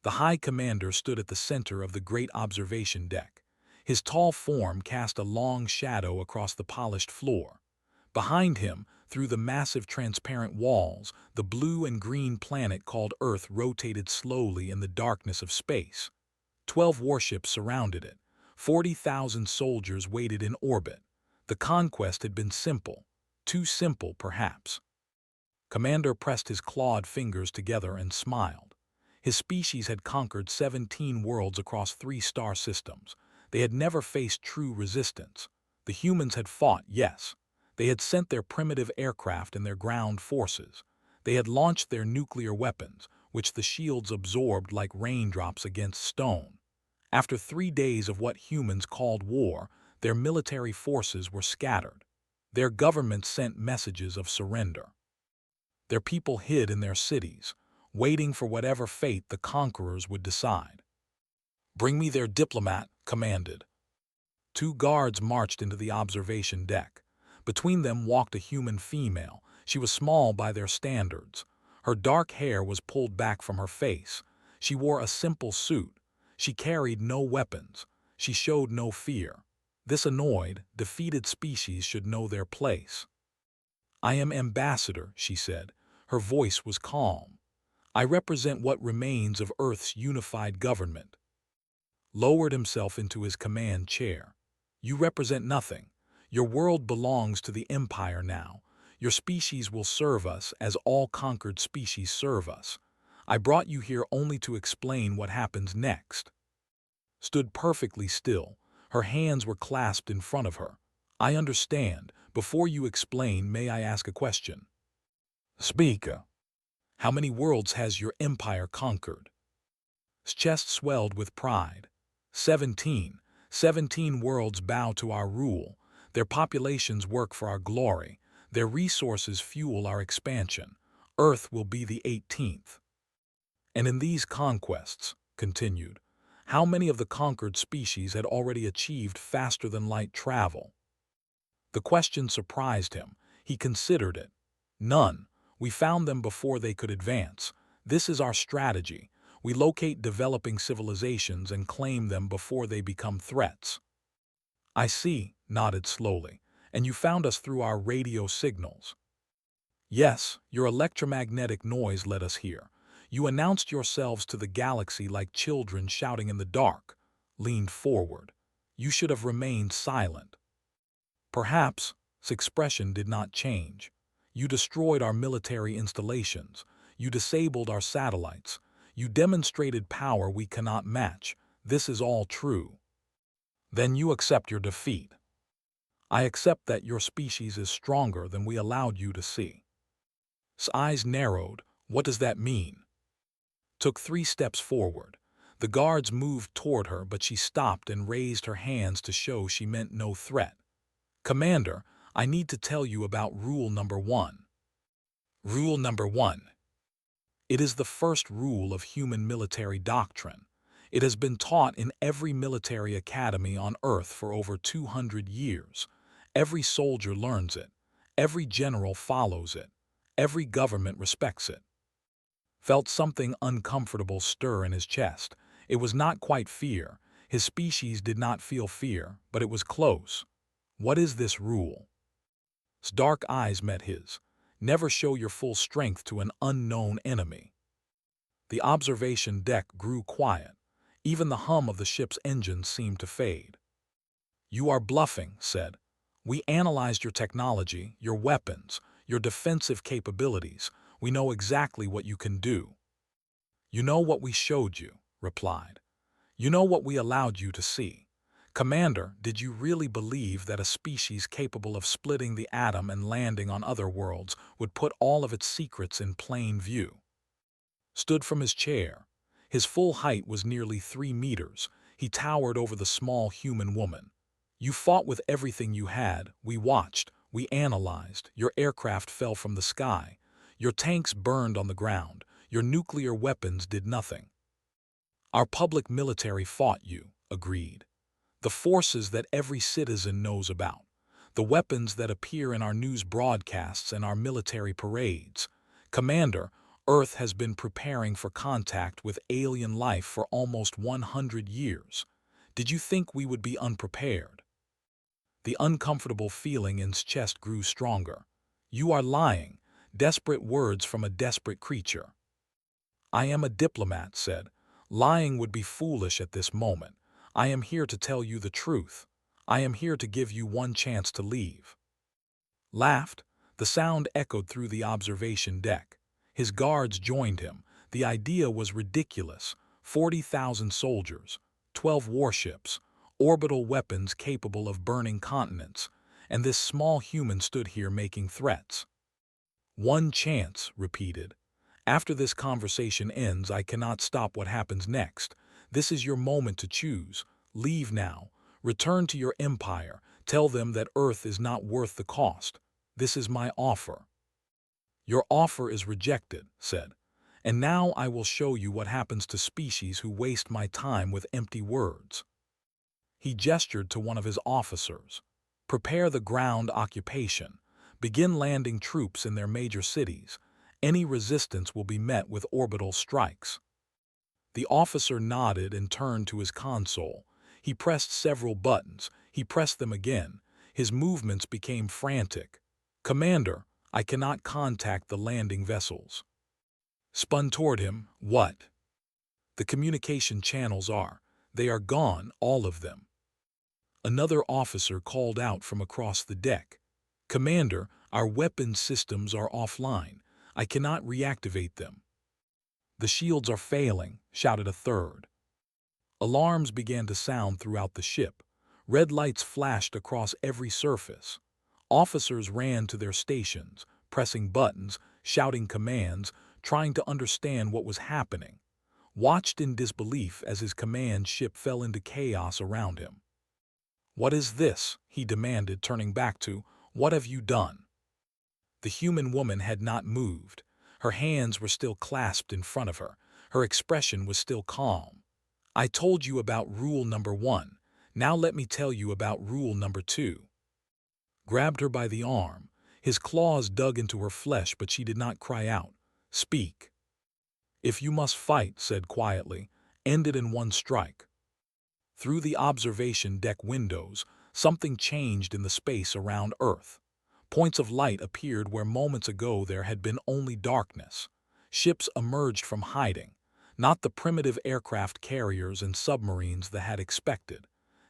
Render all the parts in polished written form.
The High Commander stood at the center of the great observation deck. His tall form cast a long shadow across the polished floor. Behind him, through the massive transparent walls, the blue and green planet called Earth rotated slowly in the darkness of space. 12 warships surrounded it. 40,000 soldiers waited in orbit. The conquest had been simple. Too simple, perhaps. Commander pressed his clawed fingers together and smiled. His species had conquered 17 worlds across 3 star systems. They had never faced true resistance. The humans had fought, yes. They had sent their primitive aircraft and their ground forces. They had launched their nuclear weapons, which the shields absorbed like raindrops against stone. After 3 days of what humans called war, their military forces were scattered. Their government sent messages of surrender. Their people hid in their cities, waiting for whatever fate the conquerors would decide. "Bring me their diplomat," commanded. 2 guards marched into the observation deck. Between them walked a human female. She was small by their standards. Her dark hair was pulled back from her face. She wore a simple suit. She carried no weapons. She showed no fear. This annoyed, defeated species should know their place. "I am ambassador," she said. Her voice was calm. "I represent what remains of Earth's unified government." Lowered himself into his command chair. "You represent nothing. Your world belongs to the Empire now. Your species will serve us as all conquered species serve us. I brought you here only to explain what happens next." Stood perfectly still. Her hands were clasped in front of her. "I understand. Before you explain, may I ask a question?" "Speaker." "How many worlds has your empire conquered?" His chest swelled with pride. 17. 17 worlds bow to our rule. Their populations work for our glory. Their resources fuel our expansion. Earth will be the 18th. And in these conquests, continued, how many of the conquered species had already achieved faster-than-light travel? The question surprised him. He considered it. None. We found them before they could advance. This is our strategy. We locate developing civilizations and claim them before they become threats. "I see," nodded slowly. "And you found us through our radio signals." "Yes, your electromagnetic noise led us here. You announced yourselves to the galaxy like children shouting in the dark." Leaned forward. "You should have remained silent." "Perhaps." His expression did not change. "You destroyed our military installations. You disabled our satellites. You demonstrated power we cannot match. This is all true. Then you accept your defeat." "I accept that your species is stronger than we allowed you to see." His eyes narrowed. "What does that mean?" Took 3 steps forward. The guards moved toward her, but she stopped and raised her hands to show she meant no threat. "Commander, I need to tell you about rule number 1. Rule number 1. It is the first rule of human military doctrine. It has been taught in every military academy on Earth for over 200 years. Every soldier learns it. Every general follows it. Every government respects it." Felt something uncomfortable stir in his chest. It was not quite fear. His species did not feel fear, but it was close. "What is this rule?" His dark eyes met his. "Never show your full strength to an unknown enemy." The observation deck grew quiet. Even the hum of the ship's engines seemed to fade. "You are bluffing," said. "We analyzed your technology, your weapons, your defensive capabilities. We know exactly what you can do." "You know what we showed you," replied. "You know what we allowed you to see. Commander, did you really believe that a species capable of splitting the atom and landing on other worlds would put all of its secrets in plain view?" Stood from his chair. His full height was nearly 3 meters. He towered over the small human woman. "You fought with everything you had. We watched. We analyzed. Your aircraft fell from the sky. Your tanks burned on the ground. Your nuclear weapons did nothing. Our public military fought you," agreed. "The forces that every citizen knows about. The weapons that appear in our news broadcasts and our military parades. Commander, Earth has been preparing for contact with alien life for almost 100 years. Did you think we would be unprepared? The uncomfortable feeling in his chest grew stronger. You are lying. Desperate words from a desperate creature. I am a diplomat, said. Lying would be foolish at this moment. I am here to tell you the truth. I am here to give you one chance to leave. Laughed. The sound echoed through the observation deck. His guards joined him. The idea was ridiculous. 40,000 soldiers, 12 warships, orbital weapons capable of burning continents, and this small human stood here making threats. One chance, repeated. After this conversation ends, I cannot stop what happens next. This is your moment to choose. Leave now. Return to your empire. Tell them that Earth is not worth the cost. This is my offer. Your offer is rejected, said. And now I will show you what happens to species who waste my time with empty words. He gestured to one of his officers. Prepare the ground occupation. Begin landing troops in their major cities. Any resistance will be met with orbital strikes. The officer nodded and turned to his console. He pressed several buttons. He pressed them again. His movements became frantic. Commander, I cannot contact the landing vessels. Spun toward him. What? The communication channels they are gone, all of them. Another officer called out from across the deck. Commander, our weapon systems are offline. I cannot reactivate them. The shields are failing, shouted a third. Alarms began to sound throughout the ship. Red lights flashed across every surface. Officers ran to their stations, pressing buttons, shouting commands, trying to understand what was happening. Watched in disbelief as his command ship fell into chaos around him. What is this? He demanded, turning back to, what have you done? The human woman had not moved. Her hands were still clasped in front of her. Her expression was still calm. I told you about rule number 1. Now let me tell you about rule number 2. Grabbed her by the arm. His claws dug into her flesh, but she did not cry out. Speak. If you must fight, said quietly, end it in one strike. Through the observation deck windows, something changed in the space around Earth. Points of light appeared where moments ago there had been only darkness. Ships emerged from hiding, not the primitive aircraft carriers and submarines they had expected.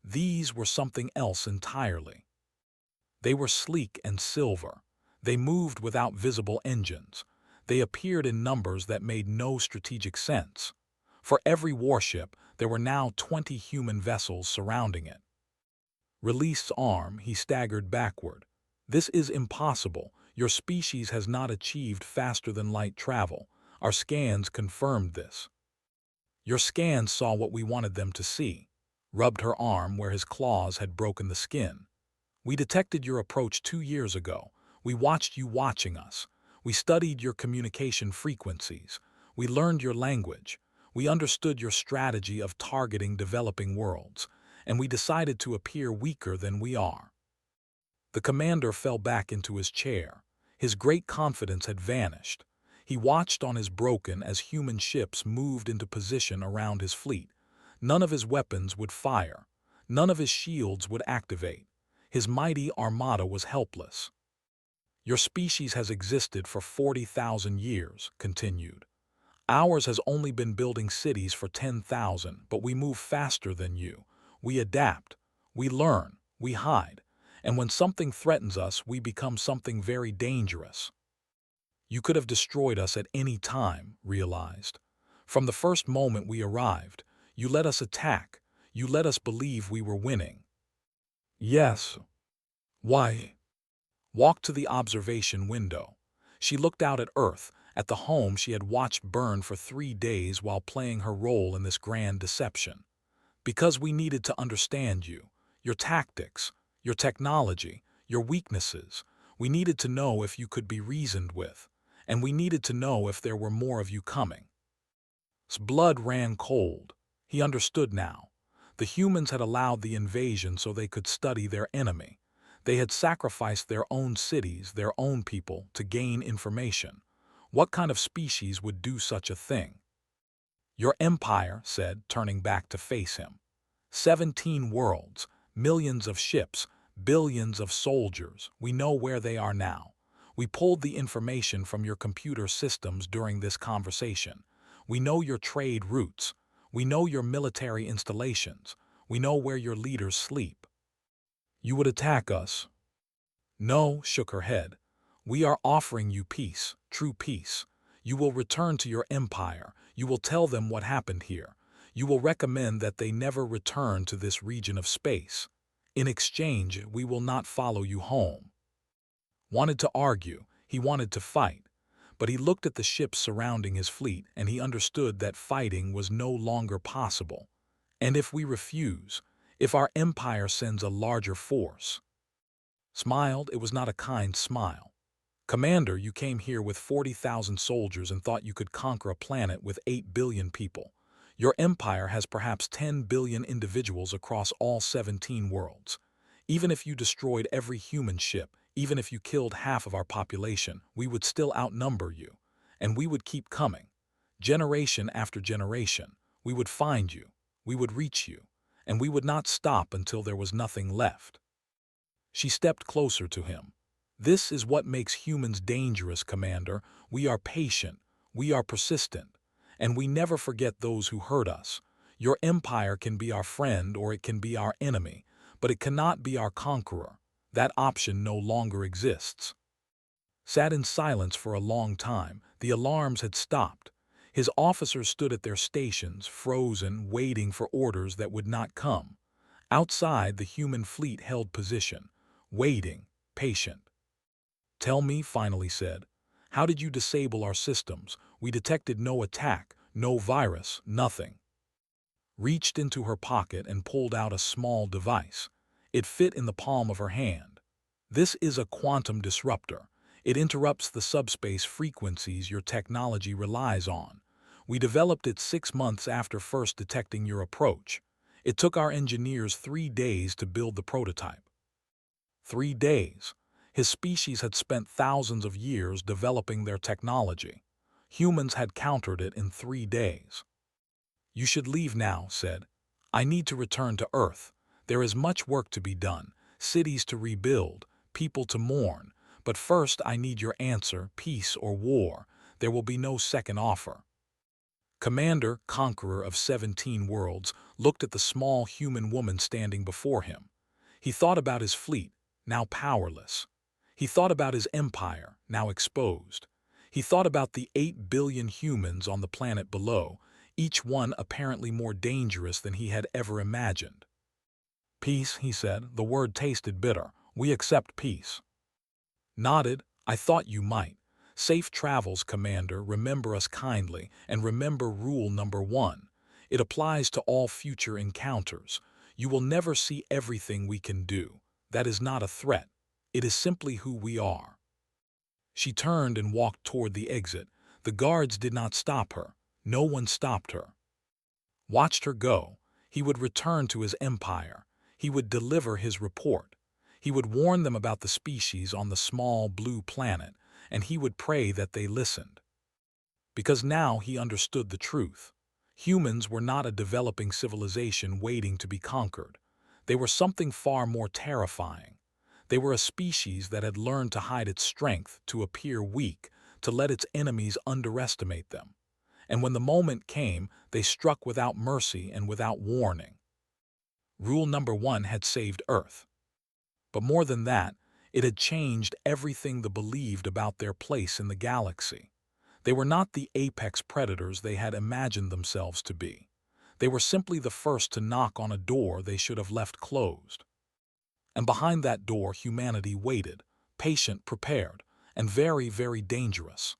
These were something else entirely. They were sleek and silver. They moved without visible engines. They appeared in numbers that made no strategic sense. For every warship, there were now 20 human vessels surrounding it. Released arm, he staggered backward. This is impossible. Your species has not achieved faster-than-light travel. Our scans confirmed this. Your scans saw what we wanted them to see. Rubbed her arm where his claws had broken the skin. We detected your approach 2 years ago. We watched you watching us. We studied your communication frequencies. We learned your language. We understood your strategy of targeting developing worlds, and we decided to appear weaker than we are. The commander fell back into his chair. His great confidence had vanished. He watched on his broken as human ships moved into position around his fleet. None of his weapons would fire. None of his shields would activate. His mighty armada was helpless. Your species has existed for 40,000 years, continued. Ours has only been building cities for 10,000, but we move faster than you. We adapt. We learn. We hide. And when something threatens us, we become something very dangerous. You could have destroyed us at any time, realized. From the first moment we arrived, you let us attack. You let us believe we were winning. Yes. Why? Walked to the observation window. She looked out at Earth, at the home she had watched burn for 3 days while playing her role in this grand deception. Because we needed to understand you, your tactics, your technology, your weaknesses. We needed to know if you could be reasoned with, and we needed to know if there were more of you coming. His blood ran cold. He understood now. The humans had allowed the invasion so they could study their enemy. They had sacrificed their own cities, their own people, to gain information. What kind of species would do such a thing? Your empire, said, turning back to face him. 17 worlds, millions of ships, billions of soldiers. We know where they are now. We pulled the information from your computer systems during this conversation. We know your trade routes. We know your military installations. We know where your leaders sleep. You would attack us? No, shook her head. We are offering you peace, true peace. You will return to your empire. You will tell them what happened here. You will recommend that they never return to this region of space. In exchange, we will not follow you home. Wanted to argue, he wanted to fight, but he looked at the ships surrounding his fleet and he understood that fighting was no longer possible. And if we refuse, if our empire sends a larger force? Smiled, it was not a kind smile. Commander, you came here with 40,000 soldiers and thought you could conquer a planet with 8 billion people. Your empire has perhaps 10 billion individuals across all 17 worlds. Even if you destroyed every human ship, even if you killed half of our population, we would still outnumber you. And we would keep coming. Generation after generation, we would find you, we would reach you, and we would not stop until there was nothing left. She stepped closer to him. This is what makes humans dangerous, Commander. We are patient, we are persistent, and we never forget those who hurt us. Your empire can be our friend or it can be our enemy, but it cannot be our conqueror. That option no longer exists. Sat in silence for a long time. The alarms had stopped. His officers stood at their stations, frozen, waiting for orders that would not come. Outside, the human fleet held position, waiting, patient. Tell me, finally said, how did you disable our systems? We detected no attack, no virus, nothing. Reached into her pocket and pulled out a small device. It fit in the palm of her hand. This is a quantum disruptor. It interrupts the subspace frequencies your technology relies on. We developed it 6 months after first detecting your approach. It took our engineers 3 days to build the prototype. 3 days. His species had spent thousands of years developing their technology. Humans had countered it in 3 days. You should leave now, said. I need to return to Earth. There is much work to be done, cities to rebuild, people to mourn. But first I need your answer, peace or war. There will be no second offer. Commander, conqueror of 17 worlds, looked at the small human woman standing before him. He thought about his fleet, now powerless. He thought about his empire, now exposed. He thought about the 8 billion humans on the planet below, each one apparently more dangerous than he had ever imagined. Peace, he said. The word tasted bitter. We accept peace. Nodded. I thought you might. Safe travels, Commander. Remember us kindly, and remember rule number 1. It applies to all future encounters. You will never see everything we can do. That is not a threat. It is simply who we are. She turned and walked toward the exit. The guards did not stop her. No one stopped her. Watched her go. He would return to his empire. He would deliver his report. He would warn them about the species on the small blue planet, and he would pray that they listened. Because now he understood the truth. Humans were not a developing civilization waiting to be conquered. They were something far more terrifying. They were a species that had learned to hide its strength, to appear weak, to let its enemies underestimate them. And when the moment came, they struck without mercy and without warning. Rule number 1 had saved Earth. But more than that, it had changed everything they believed about their place in the galaxy. They were not the apex predators they had imagined themselves to be. They were simply the first to knock on a door they should have left closed. And behind that door humanity waited, patient, prepared, and very, very dangerous.